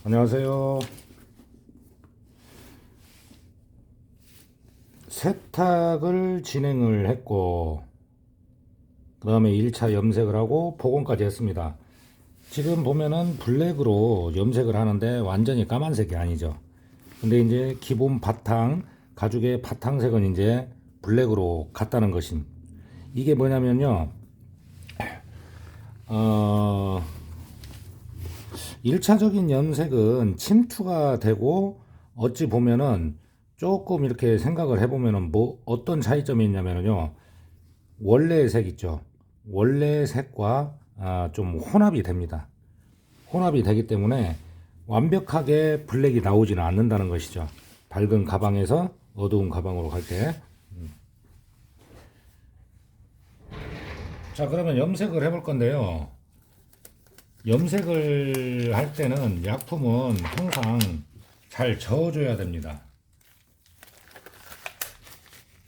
안녕하세요. 세탁을 진행을 했고, 그 다음에 1차 염색을 하고 복원까지 했습니다. 지금 보면은 블랙으로 염색을 하는데 완전히 까만색이 아니죠. 근데 이제 기본 바탕, 가죽의 바탕색은 이제 블랙으로 갔다는 것임. 이게 뭐냐면요. 어, 1차적인 염색은 침투가 되고 어찌 보면은 조금 이렇게 생각을 해보면은 뭐 어떤 차이점이 있냐면요. 원래의 색 있죠. 원래의 색과 좀 혼합이 됩니다. 혼합이 되기 때문에 완벽하게 블랙이 나오지는 않는다는 것이죠. 밝은 가방에서 어두운 가방으로 갈 때. 자, 그러면 염색을 해볼 건데요. 염색을 할 때는 약품은 항상 잘 저어줘야 됩니다.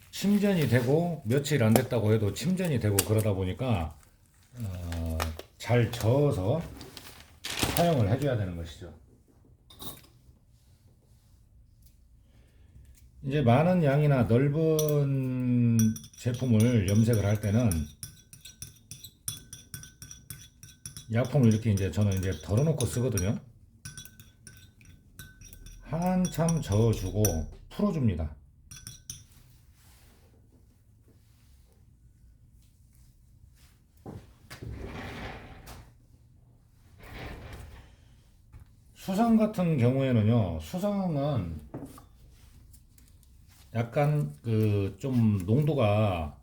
침전이 되고 며칠 안 됐다고 해도 침전이 되고 그러다 보니까 잘 저어서 사용을 해줘야 되는 것이죠. 이제 많은 양이나 넓은 제품을 염색을 할 때는 약품을 이렇게 이제 저는 이제 덜어놓고 쓰거든요. 한참 저어주고 풀어줍니다. 수성 같은 경우에는요, 수성은 약간 그 좀 농도가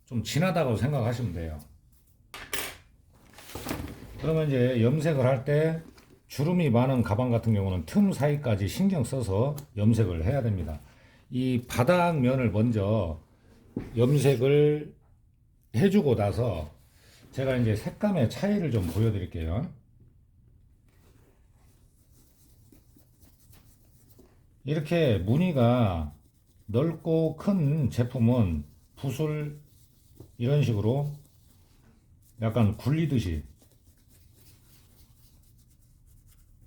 좀 진하다고 생각하시면 돼요. 그러면 이제 염색을 할 때 주름이 많은 가방 같은 경우는 틈 사이까지 신경 써서 염색을 해야 됩니다. 이 바닥면을 먼저 염색을 해주고 나서 제가 이제 색감의 차이를 좀 보여드릴게요. 이렇게 무늬가 넓고 큰 제품은 붓을 이런 식으로 약간 굴리듯이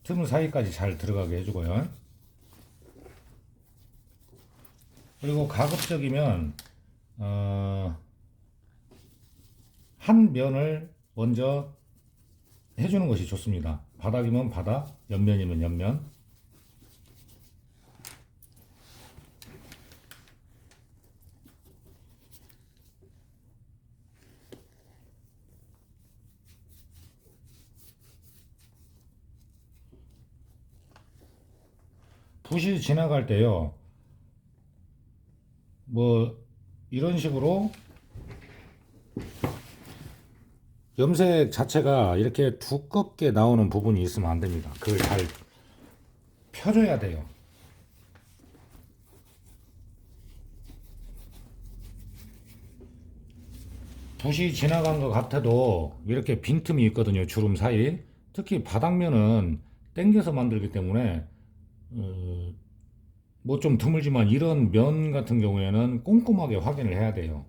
틈 사이까지 잘 들어가게 해주고요. 그리고 가급적이면 한 면을 먼저 해주는 것이 좋습니다. 바닥이면 바닥, 옆면이면 옆면. 붓이 지나갈 때요. 뭐 이런 식으로 염색 자체가 이렇게 두껍게 나오는 부분이 있으면 안 됩니다. 그걸 잘 펴줘야 돼요. 붓이 지나간 것 같아도 이렇게 빈틈이 있거든요. 주름 사이. 특히 바닥면은 당겨서 만들기 때문에 뭐 좀 드물지만 이런 면 같은 경우에는 꼼꼼하게 확인을 해야 돼요.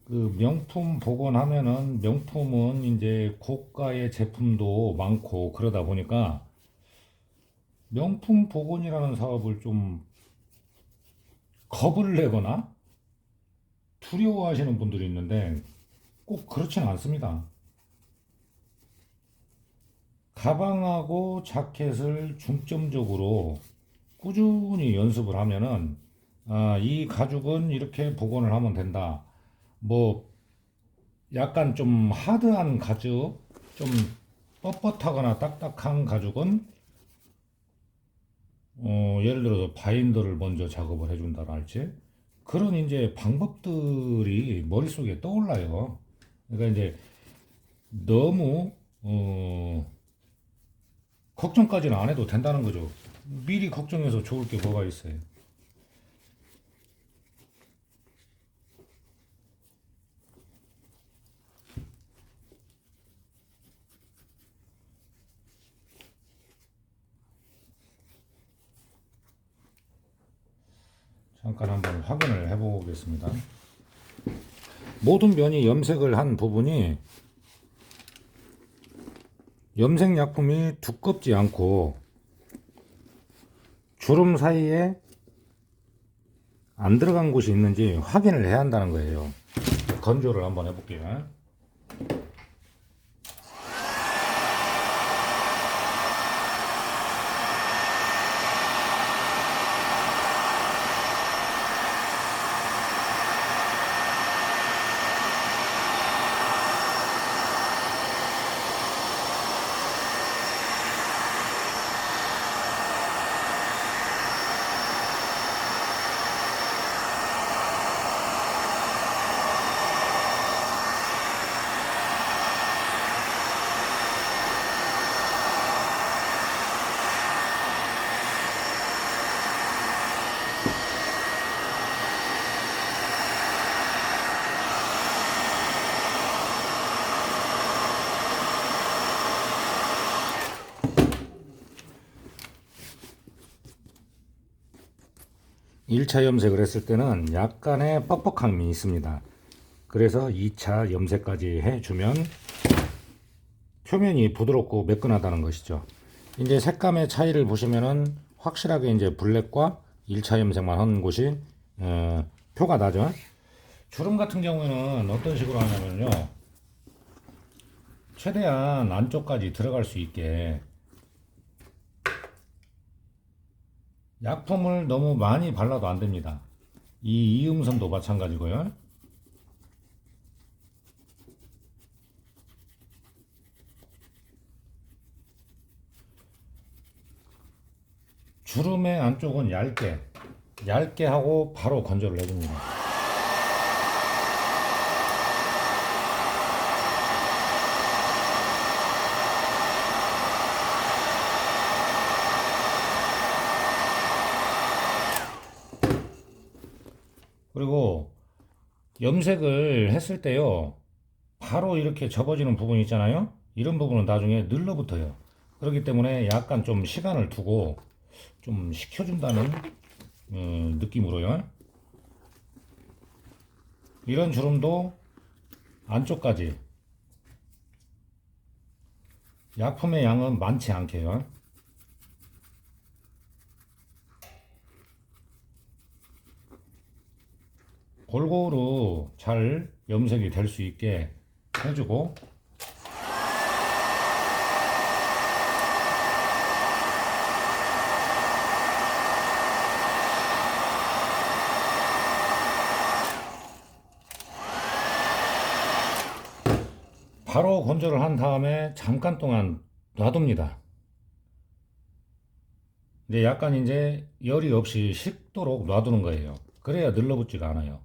그 명품 복원하면은 명품은 이제 고가의 제품도 많고 그러다 보니까 명품 복원이라는 사업을 좀 겁을 내거나 두려워하시는 분들이 있는데 꼭 그렇지는 않습니다. 가방하고 자켓을 중점적으로 꾸준히 연습을 하면은 이 가죽은 이렇게 복원을 하면 된다. 뭐 약간 좀 하드한 가죽, 좀 뻣뻣하거나 딱딱한 가죽은 예를 들어서 바인더를 먼저 작업을 해준다랄지 그런 이제 방법들이 머릿속에 떠올라요. 그러니까 이제 너무 걱정까지는 안 해도 된다는 거죠. 미리 걱정해서 좋을 게 뭐가 있어요. 잠깐 한번 확인을 해 보겠습니다. 모든 면이 염색을 한 부분이 염색 약품이 두껍지 않고 주름 사이에 안 들어간 곳이 있는지 확인을 해야 한다는 거예요. 건조를 한번 해볼게요. 일 차 염색을 했을 때는 약간의 뻑뻑함이 있습니다. 그래서 2차 염색까지 해주면 표면이 부드럽고 매끈하다는 것이죠. 이제 색감의 차이를 보시면은 확실하게 이제 블랙과 1차 염색만 한 곳이 표가 나죠. 주름 같은 경우에는 어떤 식으로 하냐면요, 최대한 안쪽까지 들어갈 수 있게 약품을 너무 많이 발라도 안 됩니다. 이 이음선도 마찬가지고요. 주름의 안쪽은 얇게 하고 바로 건조를 해줍니다. 그리고 염색을 했을 때요, 바로 이렇게 접어지는 부분 있잖아요. 이런 부분은 나중에 늘러붙어요. 그렇기 때문에 약간 좀 시간을 두고 좀 식혀준다는 느낌으로요. 이런 주름도 안쪽까지 약품의 양은 많지 않게요. 골고루 잘 염색이 될 수 있게 해주고, 바로 건조를 한 다음에 잠깐 동안 놔둡니다. 이제 약간 이제 열이 없이 식도록 놔두는 거예요. 그래야 늘러붙지가 않아요.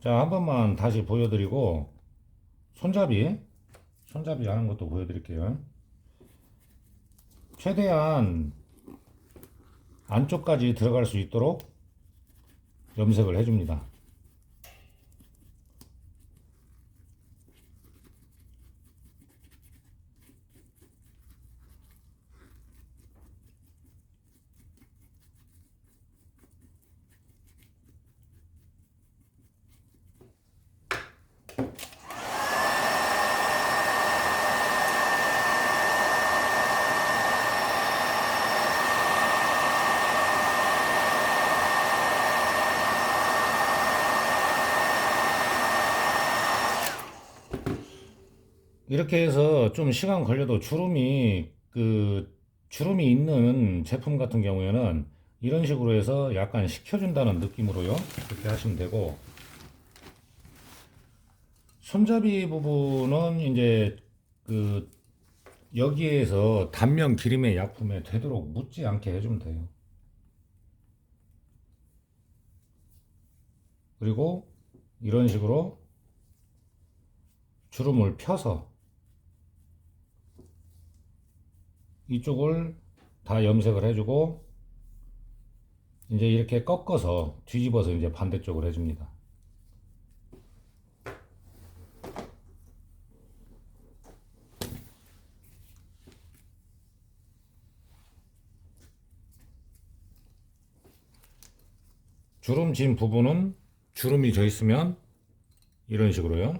자, 한 번만 다시 보여드리고, 손잡이 하는 것도 보여드릴게요. 최대한 안쪽까지 들어갈 수 있도록 염색을 해줍니다. 이렇게 해서 좀 시간 걸려도 주름이 있는 제품 같은 경우에는 이런 식으로 해서 약간 식혀준다는 느낌으로요. 그렇게 하시면 되고, 손잡이 부분은 이제 그 여기에서 단면 기름의 약품에 되도록 묻지 않게 해주면 돼요. 그리고 이런 식으로 주름을 펴서 이쪽을 다 염색을 해주고, 이제 이렇게 꺾어서 뒤집어서 이제 반대쪽으로 해줍니다. 주름 진 부분은 주름이 져 있으면 이런 식으로요.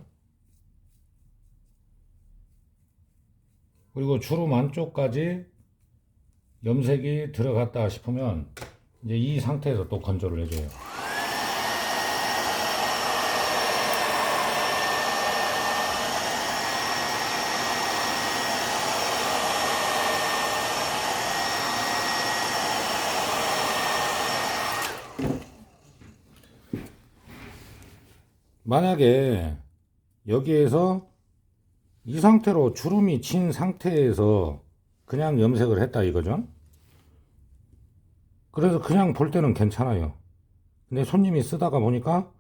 그리고 주름 안쪽까지 염색이 들어갔다 싶으면 이제 이 상태에서 또 건조를 해줘요. 만약에 여기에서 이 상태로 주름이 친 상태에서 그냥 염색을 했다 이거죠. 그래서 그냥 볼 때는 괜찮아요. 근데 손님이 쓰다가 보니까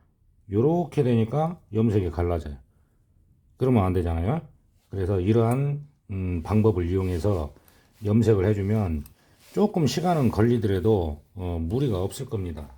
요렇게 되니까 염색이 갈라져요. 그러면 안 되잖아요. 그래서 이러한 방법을 이용해서 염색을 해주면 조금 시간은 걸리더라도 무리가 없을 겁니다.